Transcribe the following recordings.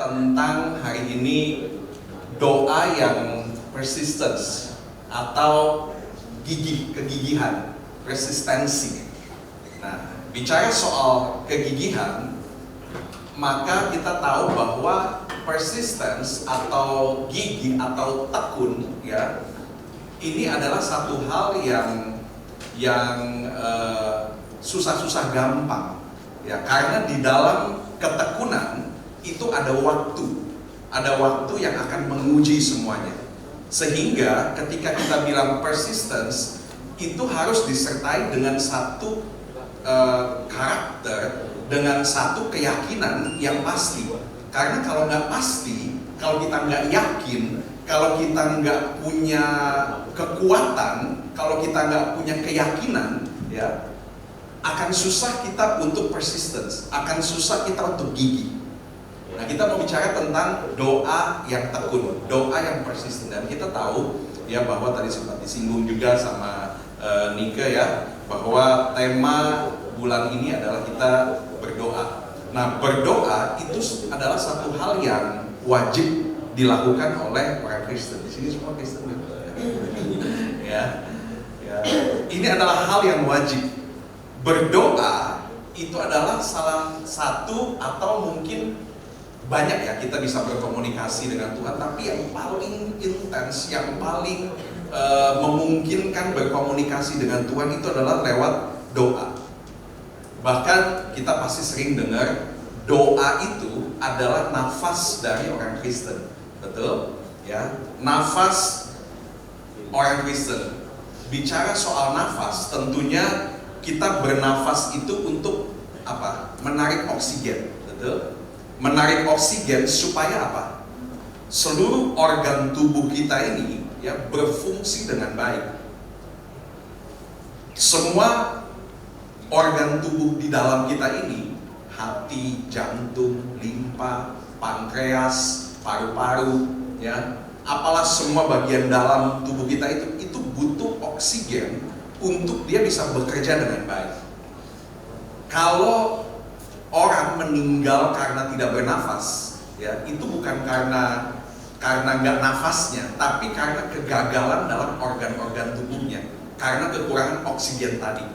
tentang hari ini doa yang persistence atau kegigihan, persistensi. Nah, bicara soal kegigihan, maka kita tahu bahwa persistence atau gigih atau tekun, ya, ini adalah satu hal yang susah-susah gampang, ya, karena di dalam ketekunan itu ada waktu yang akan menguji semuanya. Sehingga ketika kita bilang persistence, itu harus disertai dengan satu karakter, dengan satu keyakinan yang pasti. Karena kalau nggak pasti, kalau kita nggak yakin, kalau kita nggak punya kekuatan, kalau kita nggak punya keyakinan, ya, akan susah kita untuk persistence, akan susah kita untuk gigih. Nah, kita mau bicara tentang doa yang tekun, doa yang persisten. Dan kita tahu ya bahwa tadi sempat disinggung juga sama Nike, ya, bahwa tema bulan ini adalah kita berdoa. Nah, berdoa itu adalah satu hal yang wajib dilakukan oleh orang Kristen. Di sini semua Kristen, ya. Ini adalah hal yang wajib. Berdoa itu adalah salah satu atau mungkin banyak, ya, kita bisa berkomunikasi dengan Tuhan, tapi yang paling intens, yang paling memungkinkan berkomunikasi dengan Tuhan itu adalah lewat doa. Bahkan kita pasti sering dengar doa itu adalah nafas dari orang Kristen, betul? Ya, nafas orang Kristen. Bicara soal nafas, tentunya kita bernafas itu untuk apa? Menarik oksigen, betul? Menarik oksigen supaya apa? Seluruh organ tubuh kita ini, ya, berfungsi dengan baik. Semua organ tubuh di dalam kita ini, hati, jantung, limpa, pankreas, paru-paru, ya, apalah semua bagian dalam tubuh kita itu butuh oksigen untuk dia bisa bekerja dengan baik. Kalau orang meninggal karena tidak bernafas, ya, itu bukan karena nggak nafasnya, tapi karena kegagalan dalam organ-organ tubuhnya, karena kekurangan oksigen tadi.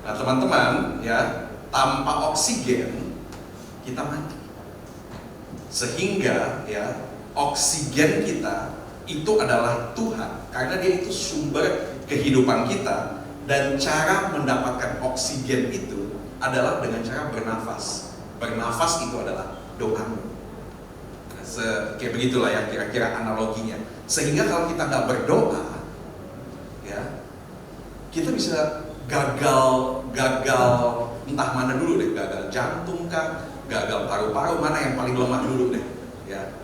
Nah, teman-teman, ya, tanpa oksigen kita mati. Sehingga, ya, oksigen kita itu adalah Tuhan, karena Dia itu sumber kehidupan kita, dan cara mendapatkan oksigen itu adalah dengan cara bernafas. Bernafas itu adalah doa. Kayak begitulah ya kira-kira analoginya. Sehingga kalau kita nggak berdoa, ya, kita bisa gagal entah mana dulu deh, gagal jantung kah, gagal paru-paru, mana yang paling lemah dulu deh, ya.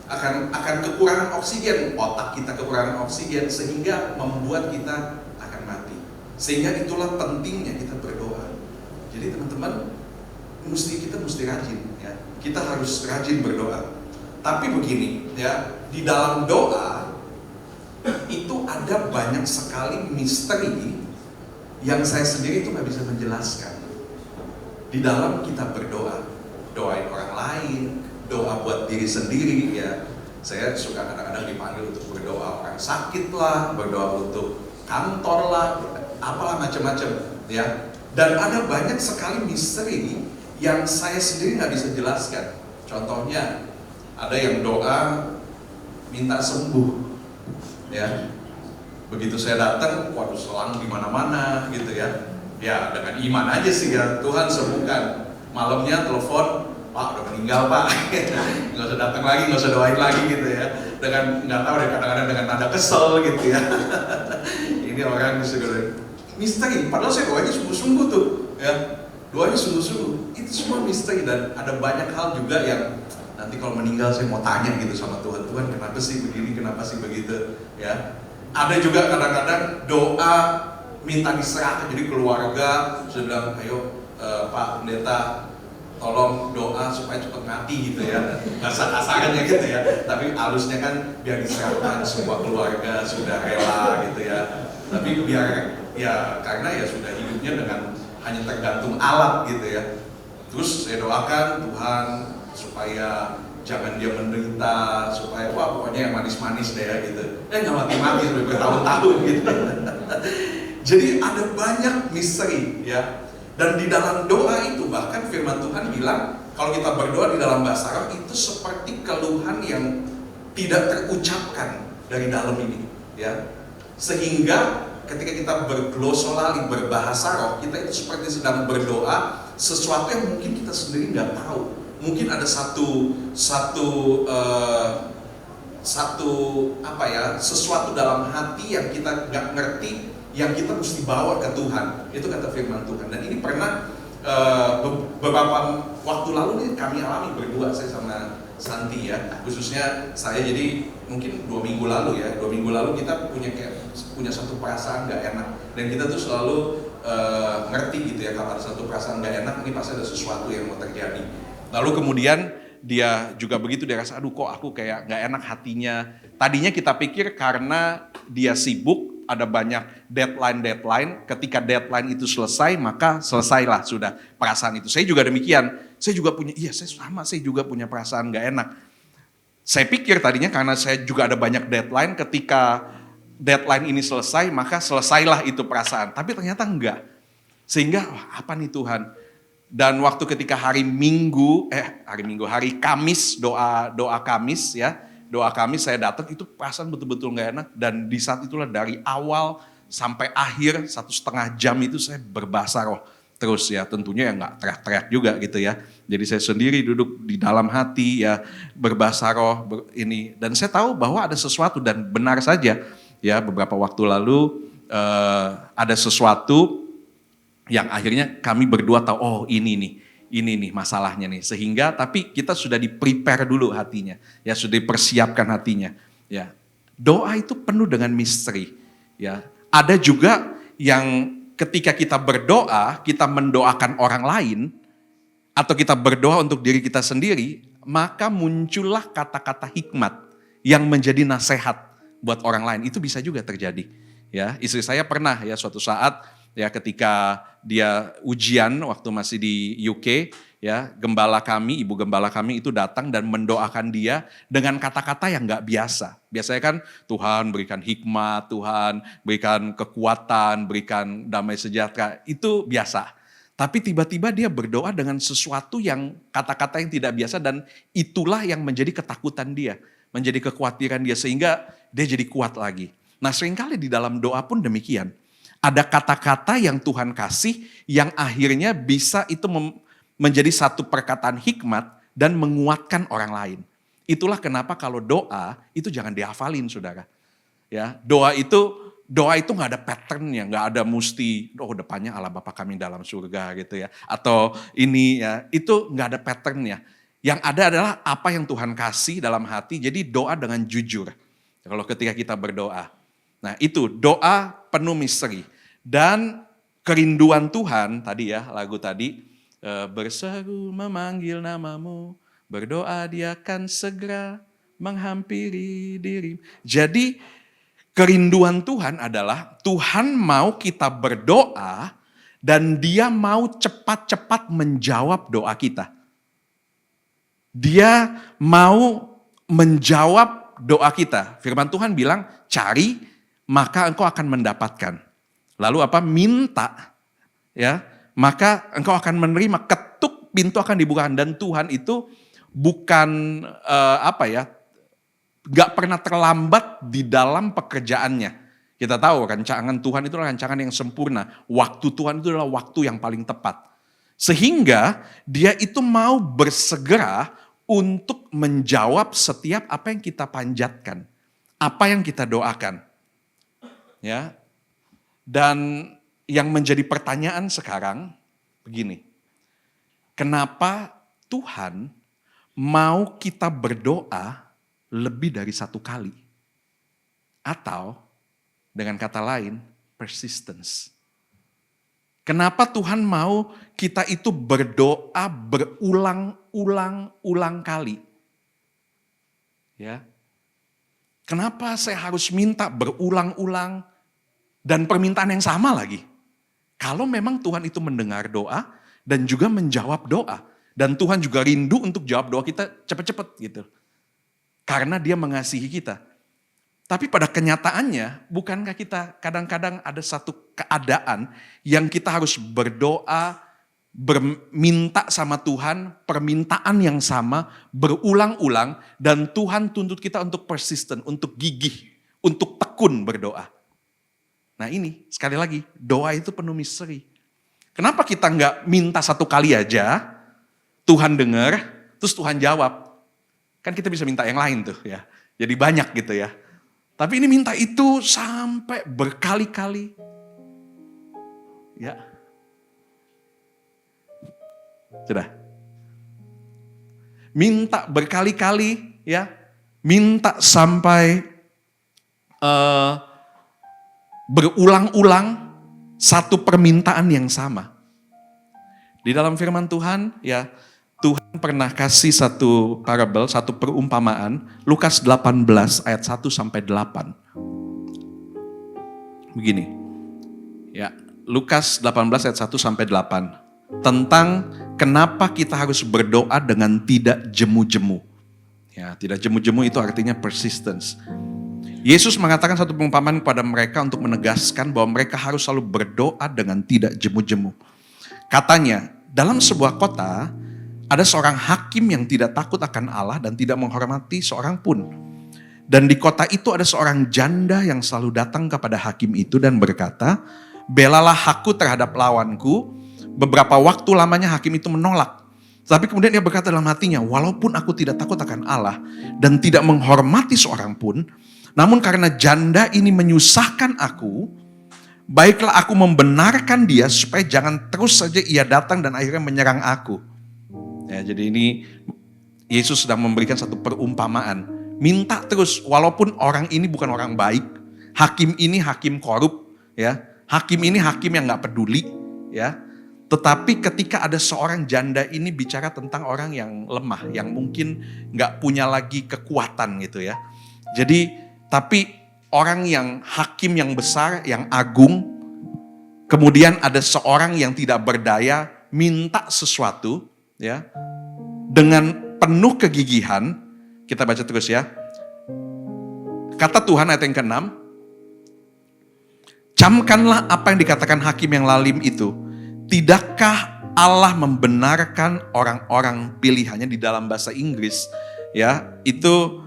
Akan kekurangan oksigen, otak kita kekurangan oksigen, sehingga membuat kita akan mati. Sehingga itulah pentingnya kita berdoa. Jadi teman-teman, kita mesti rajin, ya. Kita harus rajin berdoa. Tapi begini, ya, di dalam doa itu ada banyak sekali misteri yang saya sendiri itu nggak bisa menjelaskan. Di dalam kita berdoa, doain orang lain, doa buat diri sendiri, ya. Saya suka kadang-kadang dipanggil untuk berdoa orang sakit lah, berdoa untuk kantor lah, apalah macam-macam, ya. Dan ada banyak sekali misteri yang saya sendiri nggak bisa jelaskan. Contohnya, ada yang doa minta sembuh, ya. Begitu saya datang, waduh, selang di mana-mana, gitu ya. Ya, dengan iman aja sih, ya, Tuhan sembuhkan. Malamnya telepon, Pak udah meninggal, Pak. Nggak usah datang lagi, nggak usah doain lagi, gitu ya. Dengan nggak tahu deh, kadang-kadang dengan nada kesel, gitu ya. Ini orang segala misteri. Padahal saya doanya sungguh-sungguh tuh, ya. Doanya sungguh-sungguh. Itu semua misteri, dan ada banyak hal juga yang nanti kalau meninggal saya mau tanya gitu sama Tuhan, Tuhan kenapa sih begini, kenapa sih begitu, ya. Ada juga kadang-kadang doa minta diserahkan, jadi keluarga sudah bilang, ayo Pak Pendeta, tolong doa supaya cepat mati, gitu ya. Kasar-kasarnya gitu ya, tapi halusnya kan biar diserahkan, semua keluarga sudah rela, gitu ya. Tapi biar, ya, karena ya sudah hidupnya dengan hanya tergantung alat, gitu ya. Terus saya doakan Tuhan supaya jangan dia menderita, supaya wah pokoknya yang manis-manis deh ya gitu. Nggak mati-mati sampai bertahun-tahun gitu. Jadi ada banyak misteri ya. Dan di dalam doa itu bahkan firman Tuhan bilang kalau kita berdoa di dalam bahasa roh itu seperti keluhan yang tidak terucapkan dari dalam ini ya. Sehingga ketika kita berglosolali, berbahasa roh, kita itu seperti sedang berdoa sesuatu yang mungkin kita sendiri nggak tahu. Mungkin ada sesuatu dalam hati yang kita nggak ngerti, yang kita mesti bawa ke Tuhan. Itu kata firman Tuhan. Dan ini pernah beberapa waktu lalu nih kami alami berdua, saya sama Santi ya, khususnya saya. Jadi mungkin 2 minggu lalu ya, 2 minggu lalu kita punya satu perasaan nggak enak, dan kita tuh selalu ngerti gitu ya, kalau ada satu perasaan nggak enak ini pasti ada sesuatu yang mau terjadi. Lalu kemudian dia juga begitu, dia rasa aduh kok aku kayak nggak enak hatinya. Tadinya kita pikir karena dia sibuk, ada banyak deadline, ketika deadline itu selesai maka selesailah sudah perasaan itu. Saya juga demikian, saya juga punya perasaan gak enak. Saya pikir tadinya karena saya juga ada banyak deadline, ketika deadline ini selesai maka selesailah itu perasaan. Tapi ternyata enggak, sehingga apa nih Tuhan. Dan waktu ketika hari Kamis, doa Kamis ya, doa kami saya datang itu perasaan betul-betul gak enak. Dan di saat itulah dari awal sampai akhir 1,5 jam itu saya berbahasa roh terus ya, tentunya ya gak teriak-teriak juga gitu ya. Jadi saya sendiri duduk di dalam hati ya, berbahasa roh ini. Dan saya tahu bahwa ada sesuatu, dan benar saja ya, beberapa waktu lalu ada sesuatu yang akhirnya kami berdua tahu, oh ini nih masalahnya nih. Sehingga tapi kita sudah di-prepare dulu hatinya, ya sudah dipersiapkan hatinya. Ya, doa itu penuh dengan misteri. Ya, ada juga yang ketika kita berdoa, kita mendoakan orang lain, atau kita berdoa untuk diri kita sendiri, maka muncullah kata-kata hikmat yang menjadi nasihat buat orang lain. Itu bisa juga terjadi. Ya, istri saya pernah ya suatu saat ya ketika dia ujian waktu masih di UK ya, ibu gembala kami itu datang dan mendoakan dia dengan kata-kata yang gak biasa. Biasanya kan Tuhan berikan hikmat, Tuhan berikan kekuatan, berikan damai sejahtera, itu biasa. Tapi tiba-tiba dia berdoa dengan sesuatu yang kata-kata yang tidak biasa, dan itulah yang menjadi ketakutan dia, menjadi kekhawatiran dia, sehingga dia jadi kuat lagi. Nah seringkali di dalam doa pun demikian. Ada kata-kata yang Tuhan kasih yang akhirnya bisa itu menjadi satu perkataan hikmat dan menguatkan orang lain. Itulah kenapa kalau doa itu jangan dihafalin saudara. Ya, doa itu nggak ada patternnya, nggak ada mesti depannya Allah Bapa kami dalam surga gitu ya. Atau ini ya, itu nggak ada patternnya. Yang ada adalah apa yang Tuhan kasih dalam hati, jadi doa dengan jujur. Kalau ketika kita berdoa. Nah itu doa penuh misteri. Dan kerinduan Tuhan tadi ya, lagu tadi, berseru memanggil namamu, berdoa dia akan segera menghampiri dirimu. Jadi kerinduan Tuhan adalah Tuhan mau kita berdoa dan dia mau cepat-cepat menjawab doa kita. Dia mau menjawab doa kita. Firman Tuhan bilang, cari maka engkau akan mendapatkan. Lalu apa? Minta, ya, maka engkau akan menerima. Ketuk, pintu akan dibukakan. Dan Tuhan itu bukan gak pernah terlambat di dalam pekerjaannya. Kita tahu rancangan Tuhan itu adalah rancangan yang sempurna. Waktu Tuhan itu adalah waktu yang paling tepat. Sehingga dia itu mau bersegera untuk menjawab setiap apa yang kita panjatkan, apa yang kita doakan. Ya, dan yang menjadi pertanyaan sekarang begini, kenapa Tuhan mau kita berdoa lebih dari 1 kali? Atau dengan kata lain, persistence. Kenapa Tuhan mau kita itu berdoa berulang-ulang kali? Ya. Kenapa saya harus minta berulang-ulang dan permintaan yang sama lagi? Kalau memang Tuhan itu mendengar doa dan juga menjawab doa. Dan Tuhan juga rindu untuk jawab doa kita cepat-cepat gitu. Karena dia mengasihi kita. Tapi pada kenyataannya, bukankah kita kadang-kadang ada satu keadaan yang kita harus berdoa, berminta sama Tuhan, permintaan yang sama, berulang-ulang, dan Tuhan tuntut kita untuk persisten, untuk gigih, untuk tekun berdoa. Nah ini, sekali lagi, doa itu penuh misteri. Kenapa kita nggak minta satu kali aja, Tuhan dengar, terus Tuhan jawab. Kan kita bisa minta yang lain tuh ya. Jadi banyak gitu ya. Tapi ini minta itu sampai berkali-kali. Ya. Sudah. Minta berkali-kali ya. Minta sampai berulang-ulang satu permintaan yang sama. Di dalam firman Tuhan ya, Tuhan pernah kasih satu parabel, satu perumpamaan, Lukas 18 ayat 1 sampai 8. Begini. Ya, Lukas 18 ayat 1 sampai 8. Tentang kenapa kita harus berdoa dengan tidak jemu-jemu. Ya, tidak jemu-jemu itu artinya persistence. Yesus mengatakan satu perumpamaan kepada mereka untuk menegaskan bahwa mereka harus selalu berdoa dengan tidak jemu-jemu. Katanya, dalam sebuah kota, ada seorang hakim yang tidak takut akan Allah dan tidak menghormati seorang pun. Dan di kota itu ada seorang janda yang selalu datang kepada hakim itu dan berkata, belalah aku terhadap lawanku. Beberapa waktu lamanya hakim itu menolak. Tapi kemudian dia berkata dalam hatinya, walaupun aku tidak takut akan Allah dan tidak menghormati seorang pun, namun karena janda ini menyusahkan aku, baiklah aku membenarkan dia supaya jangan terus saja ia datang dan akhirnya menyerang aku. Ya, jadi ini Yesus sedang memberikan satu perumpamaan. Minta terus, walaupun orang ini bukan orang baik, hakim ini hakim korup, ya, hakim ini hakim yang nggak peduli, ya. Tetapi ketika ada seorang janda ini bicara tentang orang yang lemah, yang mungkin nggak punya lagi kekuatan gitu ya. Jadi, tapi orang yang hakim yang besar, yang agung, kemudian ada seorang yang tidak berdaya minta sesuatu. Ya, dengan penuh kegigihan, kita baca terus ya. Kata Tuhan ayat yang ke-6, camkanlah apa yang dikatakan hakim yang lalim itu. Tidakkah Allah membenarkan orang-orang pilihannya? Di dalam bahasa Inggris, ya, itu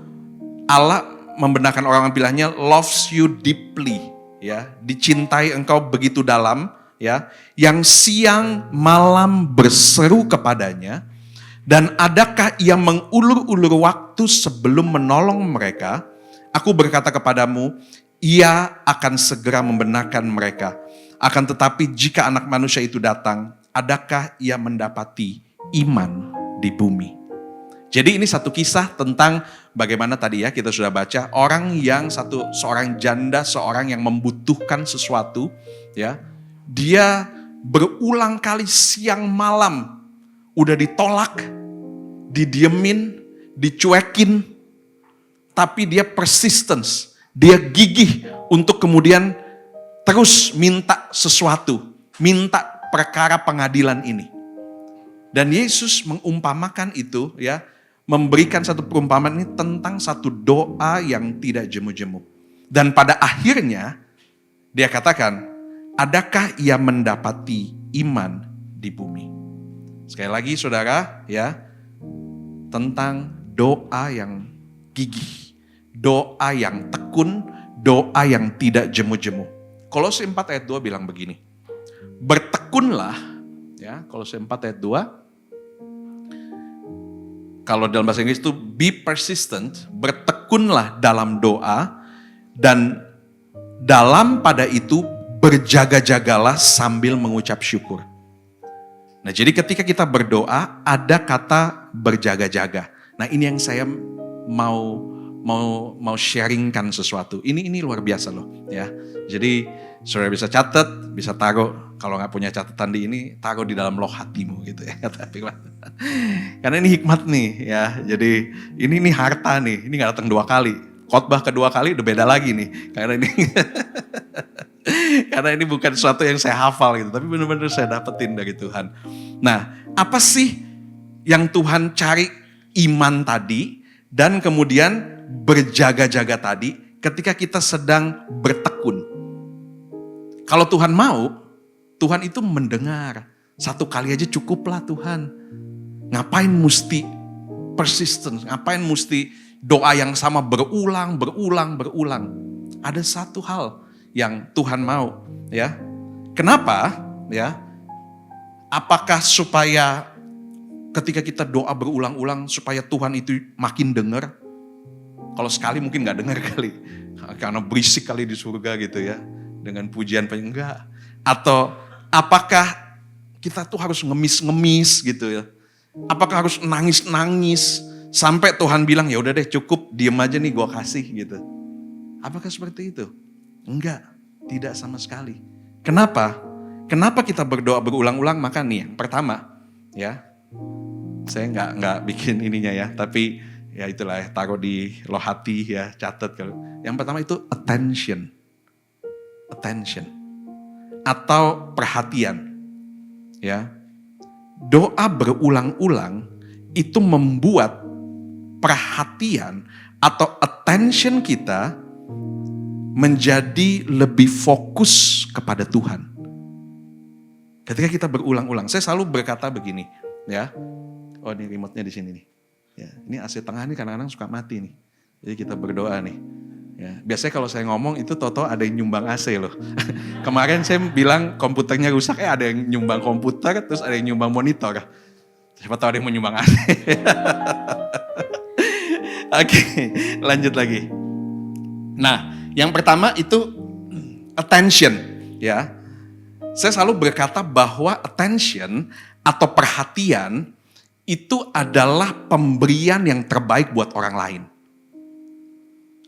Allah membenarkan orang-orang pilihannya loves you deeply, ya, dicintai engkau begitu dalam. Ya, yang siang malam berseru kepadanya, dan adakah ia mengulur-ulur waktu sebelum menolong mereka? Aku berkata kepadamu, ia akan segera membenarkan mereka. Akan tetapi jika anak manusia itu datang, adakah ia mendapati iman di bumi? Jadi ini satu kisah tentang bagaimana tadi ya kita sudah baca, orang yang seorang janda, seorang yang membutuhkan sesuatu, ya. Dia berulang kali siang malam udah ditolak, didiemin, dicuekin, tapi dia persistence, dia gigih untuk kemudian terus minta sesuatu, minta perkara pengadilan ini. Dan Yesus mengumpamakan itu ya, memberikan satu perumpamaan ini tentang satu doa yang tidak jemu-jemu. Dan pada akhirnya dia katakan, adakah ia mendapati iman di bumi? Sekali lagi saudara ya, tentang doa yang gigih, doa yang tekun, doa yang tidak jemu-jemu. Kolose 4 ayat 2 bilang begini, bertekunlah, ya, Kolose 4 ayat 2, kalau dalam bahasa Inggris itu be persistent, bertekunlah dalam doa, dan dalam pada itu berjaga-jagalah sambil mengucap syukur. Nah, jadi ketika kita berdoa ada kata berjaga-jaga. Nah, ini yang saya mau sharingkan sesuatu. Ini luar biasa loh, ya. Jadi saudara bisa catat, bisa taruh. Kalau nggak punya catatan di ini, taruh di dalam loh hatimu gitu ya. Karena ini hikmat nih, ya. Jadi ini harta nih. Ini nggak datang 2 kali. Khotbah kedua kali udah beda lagi nih. Karena ini bukan sesuatu yang saya hafal gitu, tapi benar-benar saya dapetin dari Tuhan. Nah, apa sih yang Tuhan cari iman tadi, dan kemudian berjaga-jaga tadi ketika kita sedang bertekun. Kalau Tuhan mau, Tuhan itu mendengar. Satu kali aja cukuplah Tuhan. Ngapain mesti persistence, ngapain mesti doa yang sama berulang. Ada satu hal yang Tuhan mau, ya. Kenapa? Ya. Apakah supaya ketika kita doa berulang-ulang supaya Tuhan itu makin dengar? Kalau sekali mungkin gak dengar kali. Karena berisik kali di surga gitu ya. Dengan pujian enggak. Atau apakah kita tuh harus ngemis-ngemis gitu ya. Apakah harus nangis-nangis sampai Tuhan bilang ya udah deh cukup, diem aja nih gue kasih gitu. Apakah seperti itu? Enggak, tidak sama sekali. Kenapa? Kenapa kita berdoa berulang-ulang? Maka nih yang pertama ya. Saya nggak bikin ininya ya, tapi ya itulah ya, taruh di loh hati ya, catat kalau. Yang pertama itu attention atau perhatian, ya. Doa berulang-ulang itu membuat perhatian atau attention kita menjadi lebih fokus kepada Tuhan. Ketika kita berulang-ulang, saya selalu berkata begini, ya. Oh ini remote-nya di sini nih. Ya, ini AC tengah nih kadang-kadang suka mati nih. Jadi kita berdoa nih. Ya, biasanya kalau saya ngomong itu toto ada yang nyumbang AC loh. Kemarin saya bilang komputernya rusak, ada yang nyumbang komputer, terus ada yang nyumbang monitor. Siapa tahu ada yang mau nyumbang AC. Oke, lanjut lagi. Nah, yang pertama itu attention, ya. Saya selalu berkata bahwa attention atau perhatian itu adalah pemberian yang terbaik buat orang lain.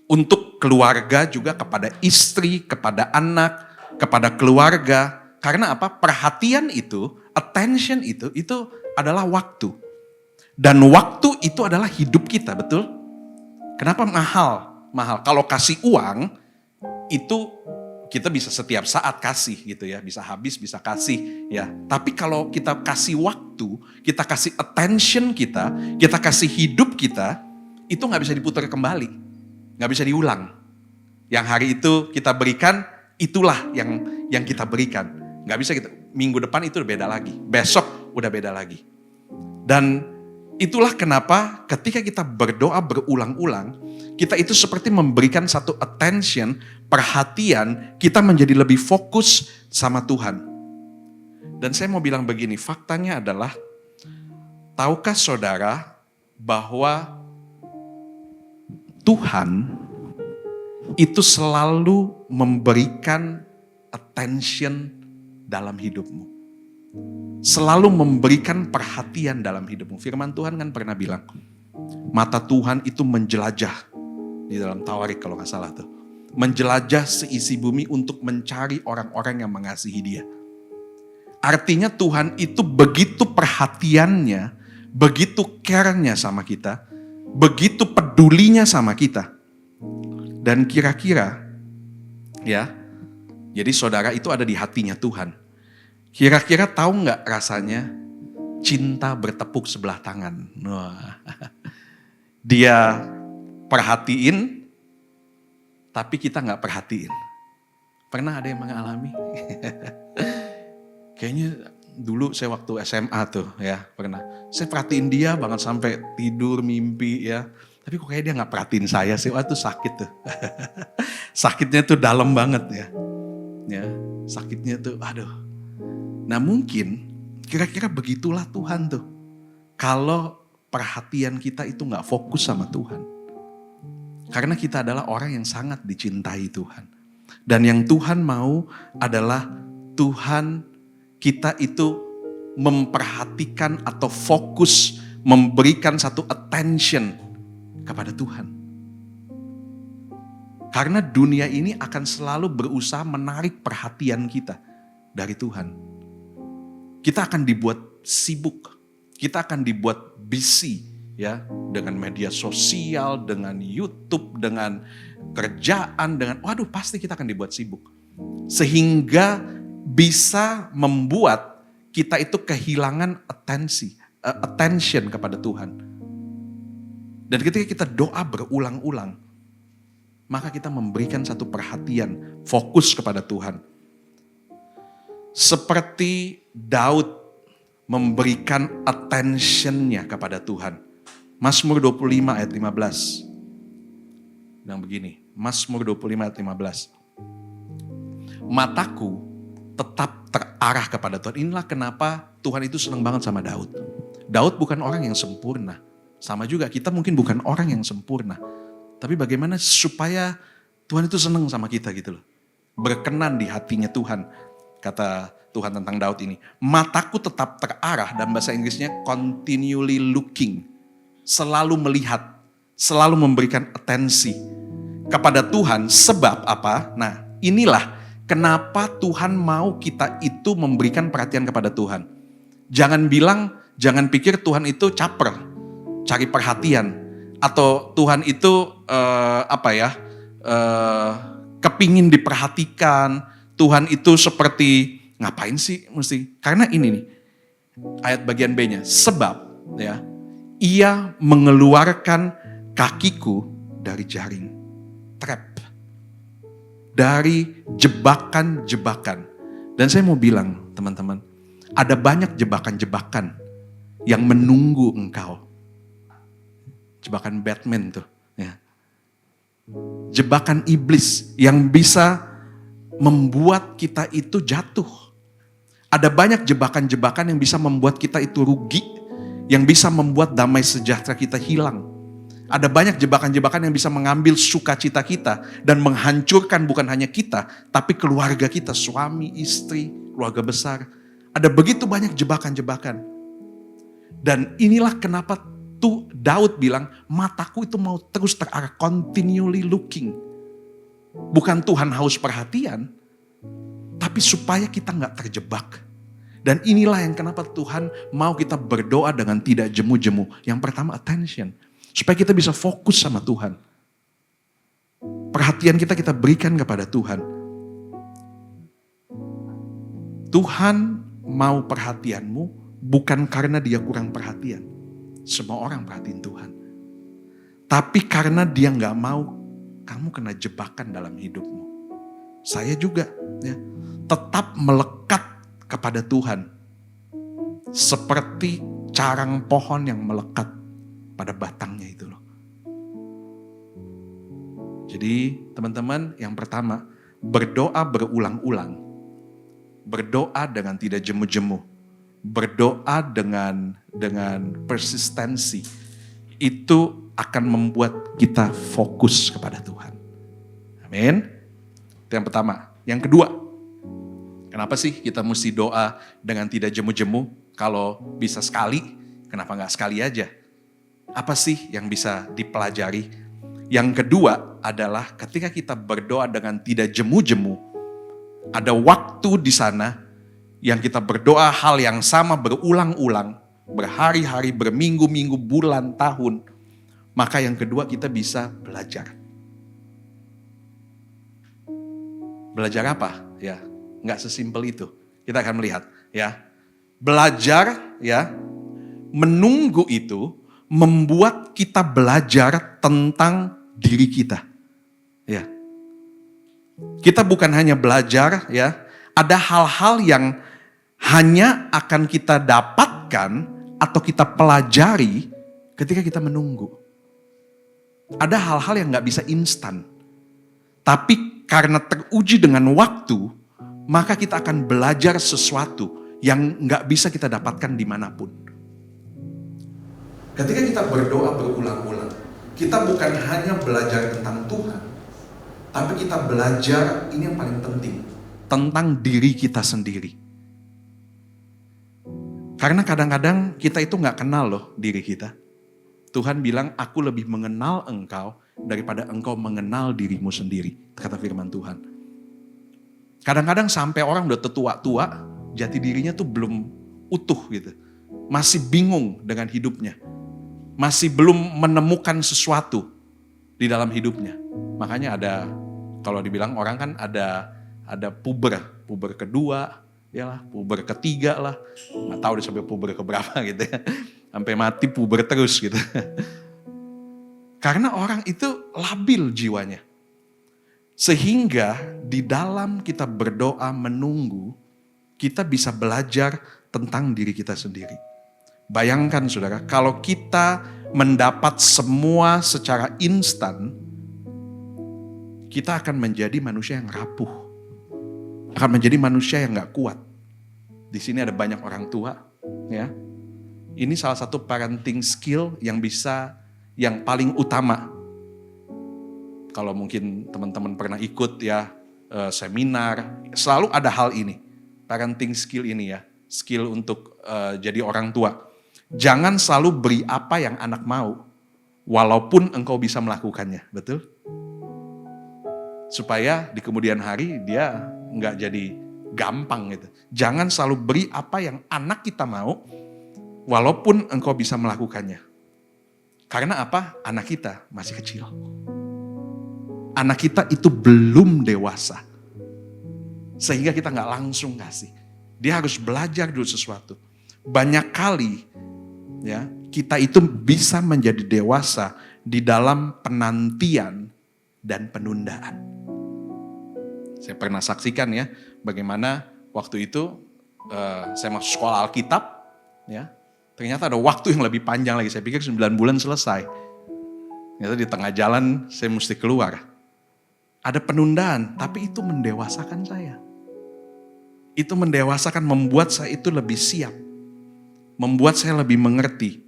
Untuk keluarga juga, kepada istri, kepada anak, kepada keluarga. Karena apa? Perhatian itu, attention itu adalah waktu. Dan waktu itu adalah hidup kita, betul? Kenapa mahal? Mahal. Kalau kasih uang, itu kita bisa setiap saat kasih gitu ya, bisa habis, bisa kasih ya. Tapi kalau kita kasih waktu, kita kasih attention kita kasih hidup kita, itu gak bisa diputar kembali, gak bisa diulang. Yang hari itu kita berikan, itulah yang kita berikan. Gak bisa gitu, minggu depan itu udah beda lagi, besok udah beda lagi. Dan itulah kenapa ketika kita berdoa berulang-ulang, kita itu seperti memberikan satu attention, perhatian, kita menjadi lebih fokus sama Tuhan. Dan saya mau bilang begini, faktanya adalah, tahukah saudara bahwa Tuhan itu selalu memberikan attention dalam hidupmu. Selalu memberikan perhatian dalam hidupmu. Firman Tuhan kan pernah bilang, mata Tuhan itu menjelajah, di dalam Tawarik kalau gak salah tuh. Menjelajah seisi bumi untuk mencari orang-orang yang mengasihi dia. Artinya Tuhan itu begitu perhatiannya, begitu care-nya sama kita, begitu pedulinya sama kita. Dan kira-kira, ya, jadi saudara itu ada di hatinya Tuhan. Kira-kira tahu gak rasanya cinta bertepuk sebelah tangan? Wah. Dia perhatiin, tapi kita gak perhatiin. Pernah ada yang mengalami? Kayaknya dulu saya waktu SMA tuh ya, pernah. Saya perhatiin dia banget sampai tidur, mimpi ya. Tapi kok kayak dia gak perhatiin saya sih, wah itu sakit tuh. Sakitnya tuh dalam banget ya. Ya, sakitnya tuh aduh. Nah mungkin kira-kira begitulah Tuhan tuh. Kalau perhatian kita itu gak fokus sama Tuhan. Karena kita adalah orang yang sangat dicintai Tuhan. Dan yang Tuhan mau adalah Tuhan kita itu memperhatikan atau fokus, memberikan satu attention kepada Tuhan. Karena dunia ini akan selalu berusaha menarik perhatian kita dari Tuhan. Kita akan dibuat sibuk, kita akan dibuat busy ya, dengan media sosial, dengan YouTube, dengan kerjaan, dengan waduh pasti kita akan dibuat sibuk. Sehingga bisa membuat kita itu kehilangan attention kepada Tuhan. Dan ketika kita doa berulang-ulang, maka kita memberikan satu perhatian, fokus kepada Tuhan. Seperti Daud memberikan attention-nya kepada Tuhan. Mazmur 25 ayat 15. Bilang begini, Mazmur 25 ayat 15. Mataku tetap terarah kepada Tuhan. Inilah kenapa Tuhan itu senang banget sama Daud. Daud bukan orang yang sempurna. Sama juga kita mungkin bukan orang yang sempurna. Tapi bagaimana supaya Tuhan itu senang sama kita gitu loh. Berkenan di hatinya Tuhan. Kata Tuhan tentang Daud ini. Mataku tetap terarah, dan bahasa Inggrisnya continually looking. Selalu melihat, selalu memberikan atensi kepada Tuhan. Sebab apa? Nah, inilah kenapa Tuhan mau kita itu memberikan perhatian kepada Tuhan. Jangan pikir Tuhan itu caper, cari perhatian, atau Tuhan itu kepingin diperhatikan. Tuhan itu seperti ngapain sih mesti? Karena ini nih ayat bagian B-nya. Sebab ya, Ia mengeluarkan kakiku dari jaring, trap, dari jebakan-jebakan. Dan saya mau bilang teman-teman, ada banyak jebakan-jebakan yang menunggu engkau. Jebakan Batman tuh, ya. Jebakan iblis yang bisa membuat kita itu jatuh. Ada banyak jebakan-jebakan yang bisa membuat kita itu rugi, yang bisa membuat damai sejahtera kita hilang. Ada banyak jebakan-jebakan yang bisa mengambil sukacita kita dan menghancurkan bukan hanya kita, tapi keluarga kita, suami, istri, keluarga besar. Ada begitu banyak jebakan-jebakan. Dan inilah kenapa Daud bilang, mataku itu mau terus terarah, continually looking. Bukan Tuhan haus perhatian, tapi supaya kita gak terjebak. Dan inilah yang kenapa Tuhan mau kita berdoa dengan tidak jemu-jemu. Yang pertama attention, supaya kita bisa fokus sama Tuhan. Perhatian kita berikan kepada Tuhan. Tuhan mau perhatianmu bukan karena dia kurang perhatian. Semua orang perhatiin Tuhan. Tapi karena dia gak mau kamu kena jebakan dalam hidupmu. Saya juga ya, tetap melekat kepada Tuhan. Seperti carang pohon yang melekat pada batangnya itu loh. Jadi teman-teman, yang pertama, berdoa berulang-ulang. Berdoa dengan tidak jemu-jemu. Berdoa dengan persistensi. Itu akan membuat kita fokus kepada Tuhan. Amin. Itu yang pertama. Yang kedua, kenapa sih kita mesti doa dengan tidak jemu-jemu? Kalau bisa sekali, kenapa gak sekali aja? Apa sih yang bisa dipelajari? Yang kedua adalah ketika kita berdoa dengan tidak jemu-jemu, ada waktu di sana yang kita berdoa hal yang sama berulang-ulang, berhari-hari, berminggu-minggu, bulan, tahun. Maka yang kedua kita bisa belajar. Belajar apa? Ya, nggak sesimpel itu. Kita akan melihat, ya. Belajar, ya, menunggu itu membuat kita belajar tentang diri kita. Ya. Kita bukan hanya belajar, ya. Ada hal-hal yang hanya akan kita dapatkan atau kita pelajari ketika kita menunggu. Ada hal-hal yang gak bisa instan. Tapi karena teruji dengan waktu, maka kita akan belajar sesuatu yang gak bisa kita dapatkan dimanapun. Ketika kita berdoa berulang-ulang, kita bukan hanya belajar tentang Tuhan, tapi kita belajar, ini yang paling penting, tentang diri kita sendiri. Karena kadang-kadang kita itu gak kenal loh diri kita. Tuhan bilang, aku lebih mengenal engkau daripada engkau mengenal dirimu sendiri. Kata firman Tuhan. Kadang-kadang sampai orang udah tua-tua, jati dirinya tuh belum utuh gitu. Masih bingung dengan hidupnya. Masih belum menemukan sesuatu di dalam hidupnya. Makanya ada, kalau dibilang orang kan ada puber kedua, ya lah, puber ketiga lah. Nggak tahu udah sampai puber keberapa gitu ya. sampai mati puber terus gitu. Karena orang itu labil jiwanya. Sehingga di dalam kita berdoa menunggu, kita bisa belajar tentang diri kita sendiri. Bayangkan saudara, kalau kita mendapat semua secara instan, kita akan menjadi manusia yang rapuh. Akan menjadi manusia yang gak kuat. Di sini ada banyak orang tua, ya. Ini salah satu parenting skill yang paling utama. Kalau mungkin teman-teman pernah ikut ya seminar, selalu ada hal ini. Parenting skill ini ya, skill untuk jadi orang tua. Jangan selalu beri apa yang anak mau, walaupun engkau bisa melakukannya, betul? Supaya di kemudian hari dia nggak jadi gampang gitu. Jangan selalu beri apa yang anak kita mau, walaupun engkau bisa melakukannya. Karena apa? Anak kita masih kecil. Anak kita itu belum dewasa. Sehingga kita nggak langsung kasih. Dia harus belajar dulu sesuatu. Banyak kali ya kita itu bisa menjadi dewasa di dalam penantian dan penundaan. Saya pernah saksikan ya bagaimana waktu itu saya masuk sekolah Alkitab ya. Ternyata ada waktu yang lebih panjang lagi. Saya pikir 9 bulan selesai. Ternyata di tengah jalan saya mesti keluar. Ada penundaan, tapi itu mendewasakan saya. Itu mendewasakan, membuat saya itu lebih siap. Membuat saya lebih mengerti.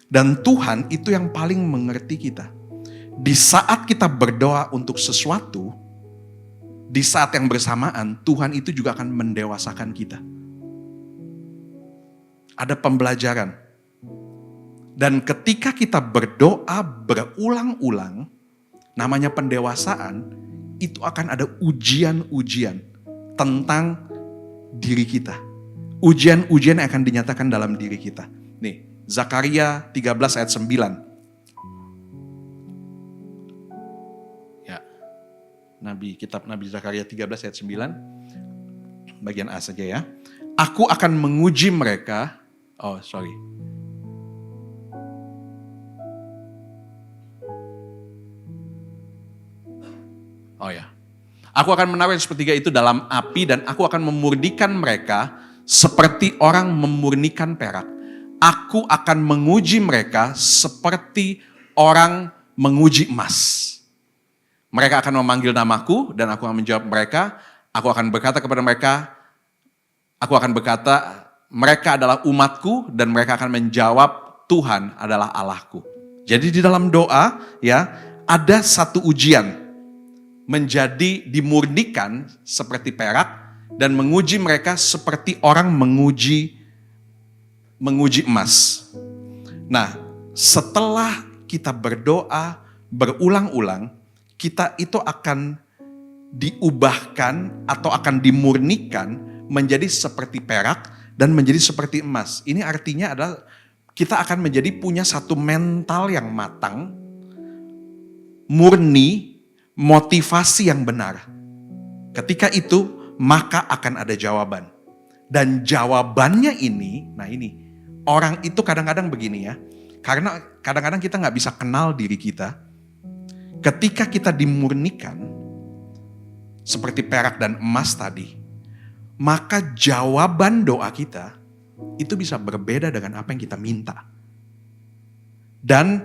Dan Tuhan itu yang paling mengerti kita. Di saat kita berdoa untuk sesuatu, di saat yang bersamaan, Tuhan itu juga akan mendewasakan kita. Ada pembelajaran. Dan ketika kita berdoa berulang-ulang, namanya pendewasaan, itu akan ada ujian-ujian tentang diri kita. Ujian-ujian yang akan dinyatakan dalam diri kita. Nih, Zakaria 13 ayat 9. Kitab Nabi Zakaria 13 ayat 9, bagian A saja ya. Aku akan menguji mereka, Aku akan menaruh yang sepertiga itu dalam api dan aku akan memurnikan mereka seperti orang memurnikan perak. Aku akan menguji mereka seperti orang menguji emas. Mereka akan memanggil namaku dan aku akan menjawab mereka. Aku akan berkata kepada mereka, mereka adalah umatku dan mereka akan menjawab Tuhan adalah Allahku. Jadi di dalam doa ya ada satu ujian. Menjadi dimurnikan seperti perak dan menguji mereka seperti orang menguji emas. Nah, setelah kita berdoa berulang-ulang, kita itu akan diubahkan atau akan dimurnikan menjadi seperti perak dan menjadi seperti emas. Ini artinya adalah kita akan menjadi punya satu mental yang matang, murni, motivasi yang benar. Ketika itu maka akan ada jawaban. Dan jawabannya ini, orang itu kadang-kadang begini ya. Karena kadang-kadang kita gak bisa kenal diri kita. Ketika kita dimurnikan, seperti perak dan emas tadi, maka jawaban doa kita itu bisa berbeda dengan apa yang kita minta. Dan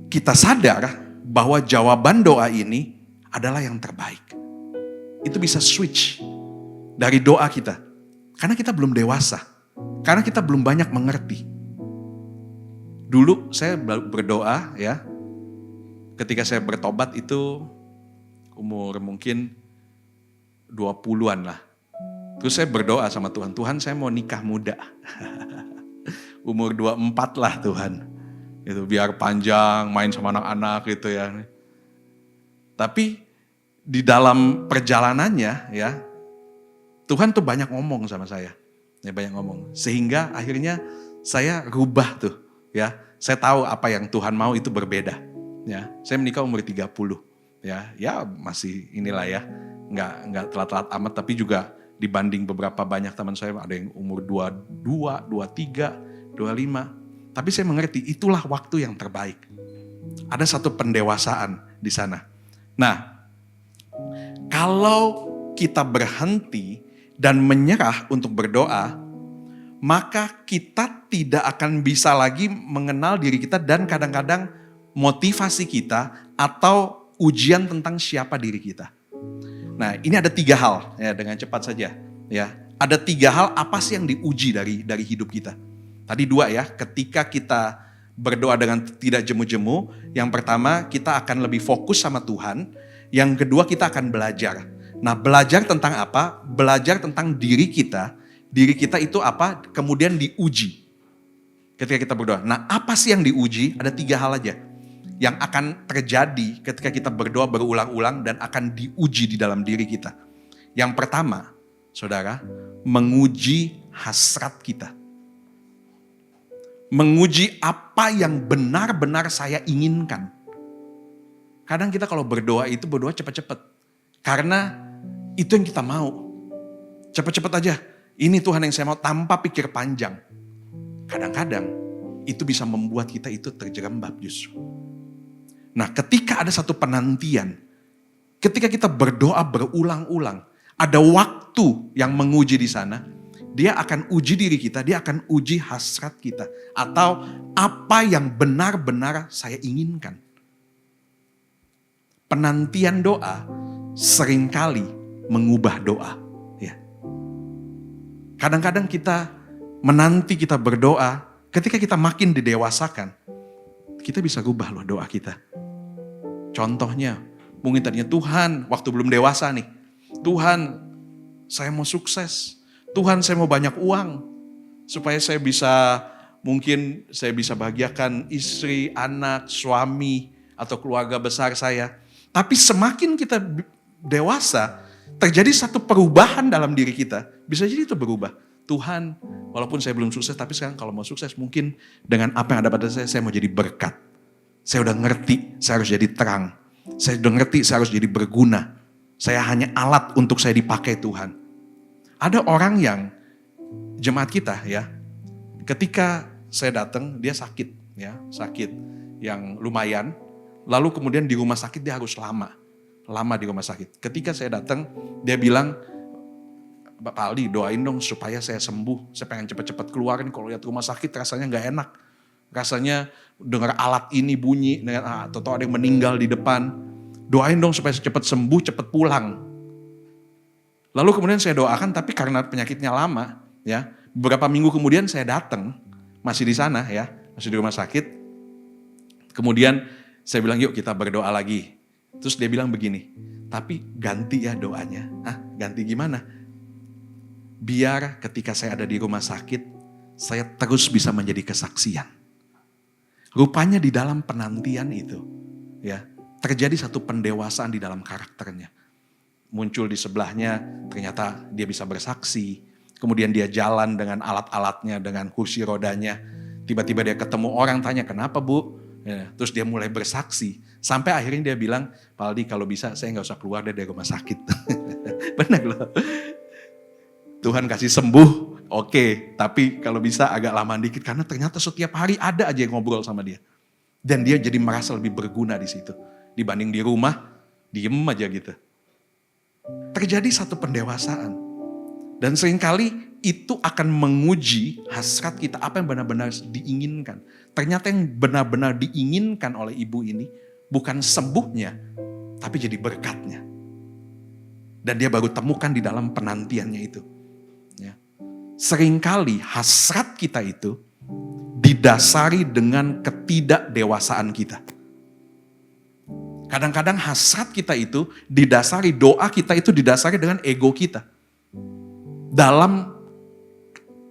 kita sadar bahwa jawaban doa ini adalah yang terbaik. Itu bisa switch dari doa kita. Karena kita belum dewasa. Karena kita belum banyak mengerti. Dulu saya berdoa ya, ketika saya bertobat itu umur mungkin 20-an lah. Terus saya berdoa sama Tuhan, Tuhan saya mau nikah muda. Umur 24 lah Tuhan. Itu biar panjang, main sama anak-anak gitu ya. Tapi di dalam perjalanannya ya, Tuhan tuh banyak ngomong sama saya. Ya, banyak ngomong. Sehingga akhirnya saya rubah tuh ya. Saya tahu apa yang Tuhan mau itu berbeda. Ya, saya menikah umur 30. Ya masih inilah ya. Enggak telat-telat amat, tapi juga dibanding beberapa banyak teman saya ada yang umur 22, 23 25. Tapi saya mengerti itulah waktu yang terbaik. Ada satu pendewasaan di sana. Nah, kalau kita berhenti dan menyerah untuk berdoa, maka kita tidak akan bisa lagi mengenal diri kita dan kadang-kadang motivasi kita atau ujian tentang siapa diri kita. Nah, ini ada 3 hal ya, dengan cepat saja ya. Ada 3 hal apa sih yang diuji dari hidup kita. Tadi 2 ya, ketika kita berdoa dengan tidak jemu-jemu, yang pertama kita akan lebih fokus sama Tuhan, yang kedua kita akan belajar. Nah, belajar tentang apa? Belajar tentang diri kita itu apa? Kemudian diuji ketika kita berdoa. Nah, apa sih yang diuji? Ada 3 hal aja yang akan terjadi ketika kita berdoa berulang-ulang dan akan diuji di dalam diri kita. Yang pertama, saudara, menguji hasrat kita. Menguji apa yang benar-benar saya inginkan. Kadang kita kalau berdoa itu berdoa cepat-cepat. Karena itu yang kita mau. Cepat-cepat aja. Ini Tuhan yang saya mau tanpa pikir panjang. Kadang-kadang itu bisa membuat kita itu terjerembab justru. Nah, ketika ada satu penantian, ketika kita berdoa berulang-ulang, ada waktu yang menguji di sana, dia akan uji diri kita, dia akan uji hasrat kita. Atau apa yang benar-benar saya inginkan. Penantian doa seringkali mengubah doa. Ya. Kadang-kadang kita menanti kita berdoa, ketika kita makin didewasakan, kita bisa rubah loh doa kita. Contohnya, mungkin tadinya Tuhan, waktu belum dewasa nih, Tuhan saya mau sukses, Tuhan saya mau banyak uang, supaya saya bisa, mungkin saya bisa bahagiakan istri, anak, suami, atau keluarga besar saya. Tapi semakin kita dewasa, terjadi satu perubahan dalam diri kita, bisa jadi itu berubah. Tuhan, walaupun saya belum sukses, tapi sekarang kalau mau sukses, mungkin dengan apa yang ada pada saya mau jadi berkat. Saya udah ngerti, saya harus jadi terang. Saya udah ngerti, saya harus jadi berguna. Saya hanya alat untuk saya dipakai Tuhan. Ada orang yang jemaat kita ya, ketika saya datang dia sakit ya, sakit yang lumayan. Lalu kemudian di rumah sakit dia harus lama di rumah sakit. Ketika saya datang dia bilang, Pak Aldi doain dong supaya saya sembuh. Saya pengen cepat-cepat keluar nih, kalau lihat rumah sakit rasanya gak enak. Rasanya dengar alat ini bunyi, atau ada yang meninggal di depan. Doain dong supaya saya cepat sembuh, cepat pulang. Lalu kemudian saya doakan, tapi karena penyakitnya lama, ya, beberapa minggu kemudian saya datang, masih di sana ya, masih di rumah sakit. Kemudian saya bilang yuk kita berdoa lagi. Terus dia bilang begini, tapi ganti ya doanya. Ganti gimana? Biar ketika saya ada di rumah sakit, saya terus bisa menjadi kesaksian. Rupanya di dalam penantian itu, ya, terjadi satu pendewasaan di dalam karakternya. Muncul di sebelahnya, ternyata dia bisa bersaksi. Kemudian dia jalan dengan alat-alatnya, dengan kursi rodanya. Tiba-tiba dia ketemu orang, tanya, kenapa Bu? Ya, terus dia mulai bersaksi. Sampai akhirnya dia bilang, Pak Aldi kalau bisa saya gak usah keluar dari rumah sakit. Benar loh. Tuhan kasih sembuh, oke. Tapi kalau bisa agak lama dikit. Karena ternyata setiap hari ada aja yang ngobrol sama dia. Dan dia jadi merasa lebih berguna di situ. Dibanding di rumah, diem aja gitu. Terjadi satu pendewasaan. Dan seringkali itu akan menguji hasrat kita, apa yang benar-benar diinginkan. Ternyata yang benar-benar diinginkan oleh ibu ini bukan sembuhnya, tapi jadi berkatnya. Dan dia baru temukan di dalam penantiannya itu. Ya. Seringkali hasrat kita itu didasari dengan ketidakdewasaan kita. Kadang-kadang hasrat kita itu didasari, doa kita itu didasari dengan ego kita.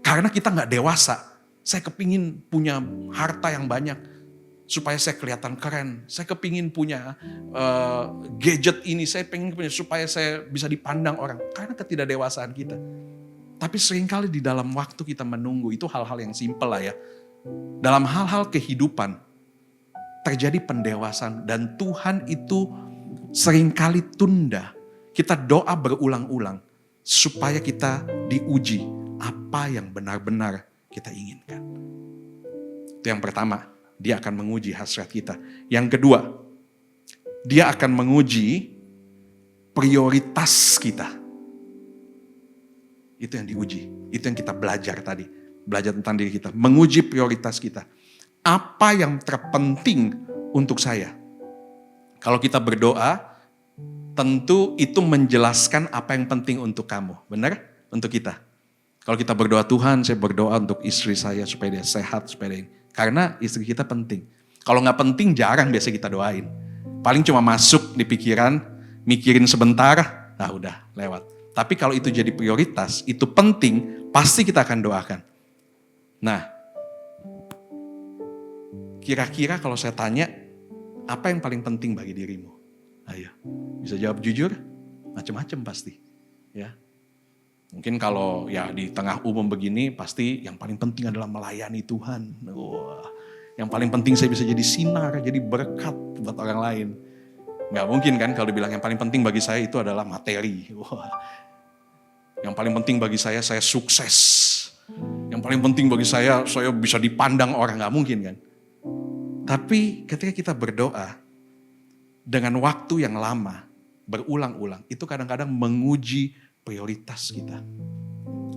Karena kita gak dewasa, saya kepingin punya harta yang banyak supaya saya kelihatan keren. Saya kepingin punya gadget ini, saya pengen punya supaya saya bisa dipandang orang. Karena ketidakdewasaan kita. Tapi seringkali di dalam waktu kita menunggu, itu hal-hal yang simpel lah ya. Dalam hal-hal kehidupan, terjadi pendewasaan dan Tuhan itu seringkali tunda. Kita doa berulang-ulang supaya kita diuji apa yang benar-benar kita inginkan. Itu yang pertama, dia akan menguji hasrat kita. Yang kedua, dia akan menguji prioritas kita. Itu yang diuji, itu yang kita belajar tadi. Belajar tentang diri kita, menguji prioritas kita. Apa yang terpenting untuk saya? Kalau kita berdoa, tentu itu menjelaskan apa yang penting untuk kamu. Benar? Untuk kita. Kalau kita berdoa, Tuhan saya berdoa untuk istri saya supaya dia sehat, supaya dia... Karena istri kita penting. Kalau nggak penting jarang biasa kita doain. Paling cuma masuk di pikiran, mikirin sebentar, nah udah lewat. Tapi kalau itu jadi prioritas, itu penting, pasti kita akan doakan. Nah, kira-kira kalau saya tanya, apa yang paling penting bagi dirimu? Ayo, bisa jawab jujur? Macam-macam pasti. Ya. Mungkin kalau ya di tengah umum begini, pasti yang paling penting adalah melayani Tuhan. Wah, yang paling penting saya bisa jadi sinar, jadi berkat buat orang lain. Nggak mungkin kan kalau dibilang yang paling penting bagi saya itu adalah materi. Wah. Yang paling penting bagi saya sukses. Yang paling penting bagi saya bisa dipandang orang. Nggak mungkin kan. Tapi ketika kita berdoa, dengan waktu yang lama, berulang-ulang, itu kadang-kadang menguji prioritas kita.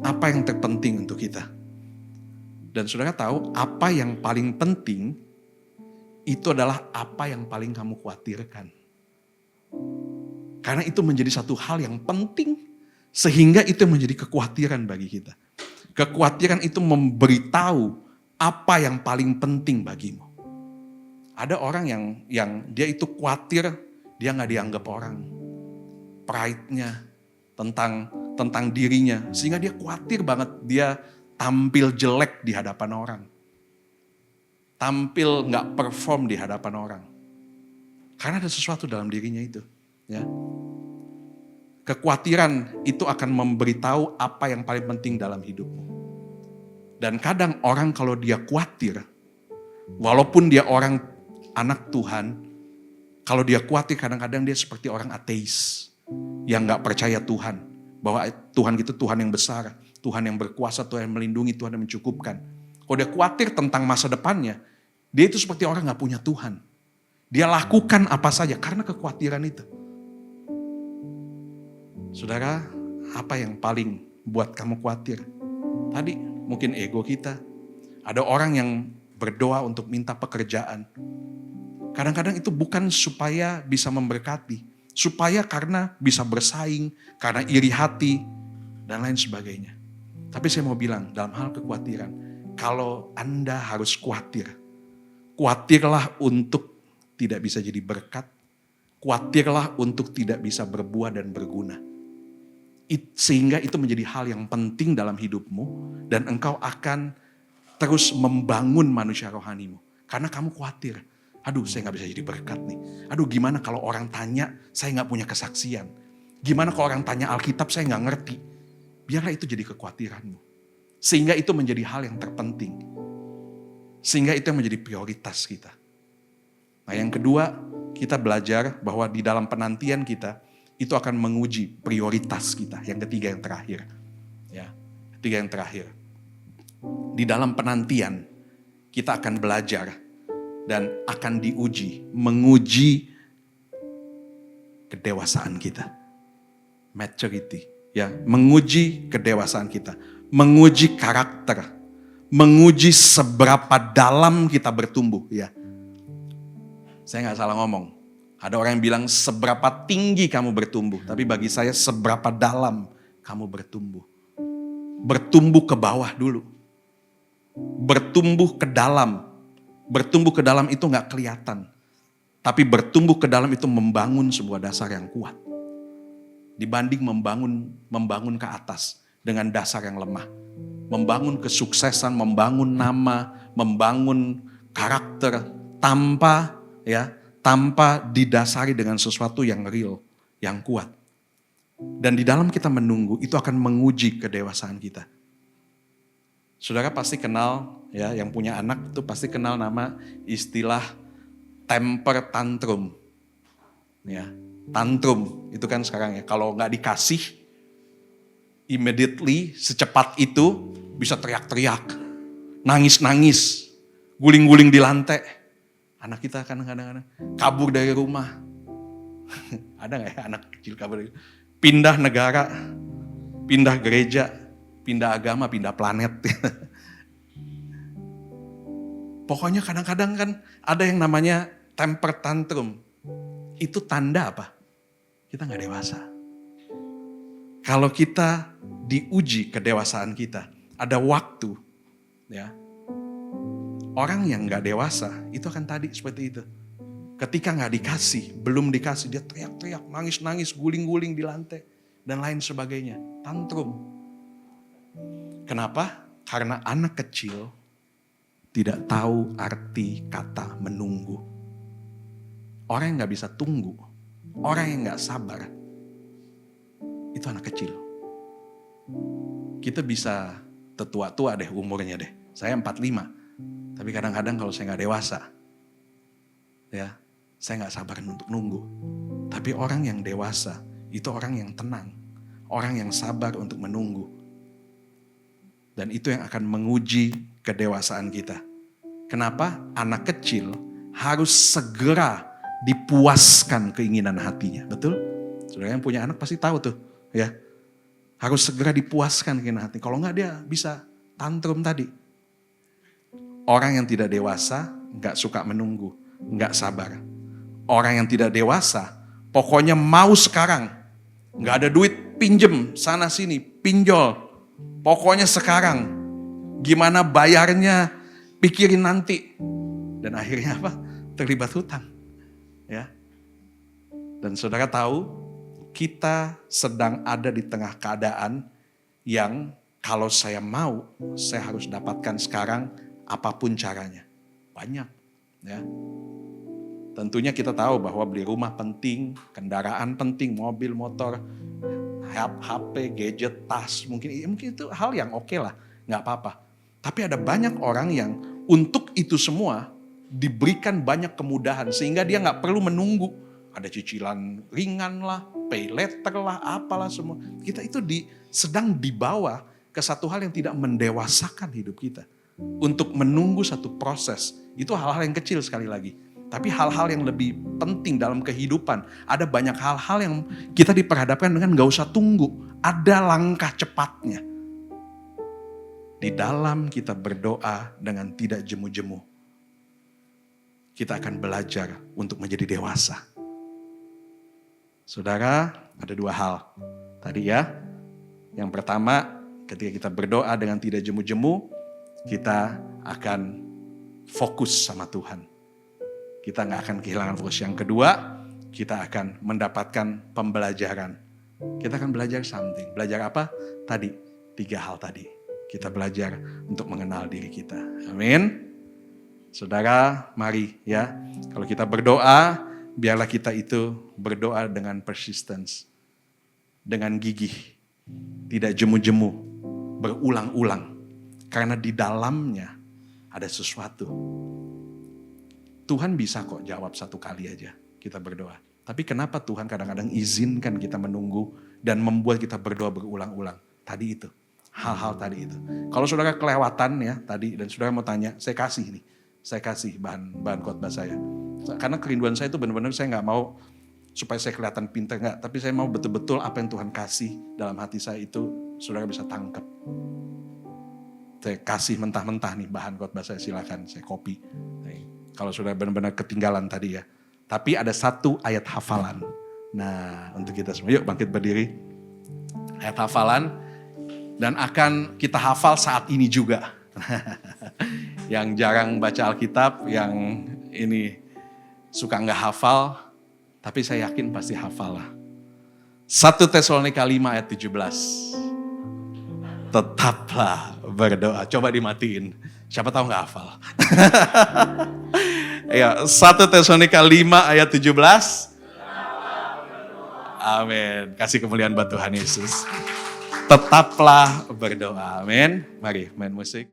Apa yang terpenting untuk kita. Dan saudara tahu, apa yang paling penting, itu adalah apa yang paling kamu khawatirkan. Karena itu menjadi satu hal yang penting, sehingga itu menjadi kekhawatiran bagi kita. Kekhawatiran itu memberitahu apa yang paling penting bagimu. Ada orang yang dia itu khawatir dia nggak dianggap orang, pride-nya tentang dirinya, sehingga dia khawatir banget dia tampil jelek di hadapan orang, tampil nggak perform di hadapan orang, karena ada sesuatu dalam dirinya itu. Ya, kekhawatiran itu akan memberitahu apa yang paling penting dalam hidupmu. Dan kadang orang kalau dia khawatir, walaupun dia orang anak Tuhan, kalau dia khawatir kadang-kadang dia seperti orang ateis yang gak percaya Tuhan. Bahwa Tuhan itu Tuhan yang besar, Tuhan yang berkuasa, Tuhan yang melindungi, Tuhan yang mencukupkan. Kalau dia khawatir tentang masa depannya, dia itu seperti orang gak punya Tuhan. Dia lakukan apa saja karena kekhawatiran itu. Saudara, apa yang paling buat kamu khawatir? Tadi mungkin ego kita. Ada orang yang berdoa untuk minta pekerjaan. Kadang-kadang itu bukan supaya bisa memberkati, supaya karena bisa bersaing, karena iri hati, dan lain sebagainya. Tapi saya mau bilang, dalam hal kekhawatiran, kalau Anda harus khawatir, khawatirlah untuk tidak bisa jadi berkat, khawatirlah untuk tidak bisa berbuah dan berguna. Sehingga itu menjadi hal yang penting dalam hidupmu, dan engkau akan terus membangun manusia rohanimu. Karena kamu khawatir, aduh saya gak bisa jadi berkat nih. Aduh gimana kalau orang tanya, saya gak punya kesaksian. Gimana kalau orang tanya Alkitab, saya gak ngerti. Biarlah itu jadi kekhawatiranmu. Sehingga itu menjadi hal yang terpenting. Sehingga itu yang menjadi prioritas kita. Nah yang kedua, kita belajar bahwa di dalam penantian kita, itu akan menguji prioritas kita. Yang ketiga yang terakhir. Ya, ketiga yang terakhir. Di dalam penantian, kita akan belajar dan akan diuji, menguji kedewasaan kita. Maturity, ya, menguji kedewasaan kita, menguji karakter, menguji seberapa dalam kita bertumbuh, ya. Saya nggak salah ngomong. Ada orang yang bilang seberapa tinggi kamu bertumbuh, tapi bagi saya seberapa dalam kamu bertumbuh. Bertumbuh ke bawah dulu. Bertumbuh ke dalam. Bertumbuh ke dalam itu gak kelihatan. Tapi bertumbuh ke dalam itu membangun sebuah dasar yang kuat. Dibanding membangun ke atas dengan dasar yang lemah. Membangun kesuksesan, membangun nama, membangun karakter tanpa didasari dengan sesuatu yang real, yang kuat. Dan di dalam kita menunggu itu akan menguji kedewasaan kita. Saudara pasti kenal, ya, yang punya anak itu pasti kenal nama istilah temper tantrum. Ya, tantrum itu kan sekarang ya, kalau nggak dikasih, immediately secepat itu bisa teriak-teriak, nangis-nangis, guling-guling di lantai. Anak kita kadang-kadang kabur dari rumah. Ada gak ya anak kecil kabur dari pindah negara, pindah gereja, pindah agama, pindah planet. Pokoknya kadang-kadang kan ada yang namanya temper tantrum. Itu tanda apa? Kita gak dewasa. Kalau kita diuji kedewasaan kita, ada waktu, ya. Orang yang gak dewasa itu akan tadi seperti itu. Ketika gak dikasih, belum dikasih, dia teriak-teriak, nangis-nangis, guling-guling di lantai, dan lain sebagainya. Tantrum. Kenapa? Karena anak kecil tidak tahu arti kata menunggu. Orang yang gak bisa tunggu, orang yang gak sabar, itu anak kecil. Kita bisa tetua-tua deh umurnya deh. Saya 45. Tapi kadang-kadang kalau saya gak dewasa, ya, saya gak sabar untuk nunggu. Tapi orang yang dewasa, itu orang yang tenang. Orang yang sabar untuk menunggu. Dan itu yang akan menguji kedewasaan kita. Kenapa? Anak kecil harus segera dipuaskan keinginan hatinya. Betul? Saudara yang punya anak pasti tahu tuh. Ya, harus segera dipuaskan keinginan hati. Kalau enggak dia bisa tantrum tadi. Orang yang tidak dewasa enggak suka menunggu, enggak sabar. Orang yang tidak dewasa pokoknya mau sekarang. Enggak ada duit, pinjem sana sini, pinjol. Pokoknya sekarang. Gimana bayarnya, pikirin nanti. Dan akhirnya apa? Terlibat hutang. Ya. Dan saudara tahu, kita sedang ada di tengah keadaan yang kalau saya mau, saya harus dapatkan sekarang apapun caranya. Banyak. Ya. Tentunya kita tahu bahwa beli rumah penting, kendaraan penting, mobil, motor, HP, gadget, tas, mungkin itu hal yang oke lah, nggak apa-apa. Tapi ada banyak orang yang untuk itu semua diberikan banyak kemudahan sehingga dia nggak perlu menunggu. Ada cicilan ringan lah, pay later lah, apalah semua. Kita itu sedang dibawa ke satu hal yang tidak mendewasakan hidup kita. Untuk menunggu satu proses, itu hal-hal yang kecil sekali lagi. Tapi hal-hal yang lebih penting dalam kehidupan, ada banyak hal-hal yang kita diperhadapkan dengan gak usah tunggu. Ada langkah cepatnya. Di dalam kita berdoa dengan tidak jemu-jemu, kita akan belajar untuk menjadi dewasa. Saudara, ada dua hal tadi ya. Yang pertama, ketika kita berdoa dengan tidak jemu-jemu, kita akan fokus sama Tuhan. Kita gak akan kehilangan fokus. Yang kedua, kita akan mendapatkan pembelajaran. Kita akan belajar something. Belajar apa? Tadi, 3 hal tadi. Kita belajar untuk mengenal diri kita. Amin. Saudara, mari ya. Kalau kita berdoa, biarlah kita itu berdoa dengan persistence. Dengan gigih. Tidak jemu-jemu. Berulang-ulang. Karena di dalamnya ada sesuatu. Tuhan bisa kok jawab 1 kali aja kita berdoa. Tapi kenapa Tuhan kadang-kadang izinkan kita menunggu dan membuat kita berdoa berulang-ulang? Tadi itu. Hal-hal tadi itu. Kalau saudara kelewatan ya tadi dan saudara mau tanya, saya kasih nih. Saya kasih bahan khotbah saya. Karena kerinduan saya itu benar-benar saya gak mau supaya saya kelihatan pintar. Enggak, tapi saya mau betul-betul apa yang Tuhan kasih dalam hati saya itu saudara bisa tangkap. Saya kasih mentah-mentah nih bahan khotbah saya, silakan saya copy. Kalau sudah benar-benar ketinggalan tadi ya. Tapi ada 1 ayat hafalan. Nah, untuk kita semua, yuk bangkit berdiri. Ayat hafalan. Dan akan kita hafal saat ini juga. Yang jarang baca Alkitab, yang ini suka nggak hafal. Tapi saya yakin pasti hafal lah. 1 Tesalonika 5 ayat 17. Tetaplah berdoa. Coba dimatiin. Siapa tahu nggak hafal. Ya, 1 Tesalonika 5 ayat 17. Amin. Kasih kemuliaan buat Tuhan Yesus. Tetaplah berdoa. Amin. Mari main musik.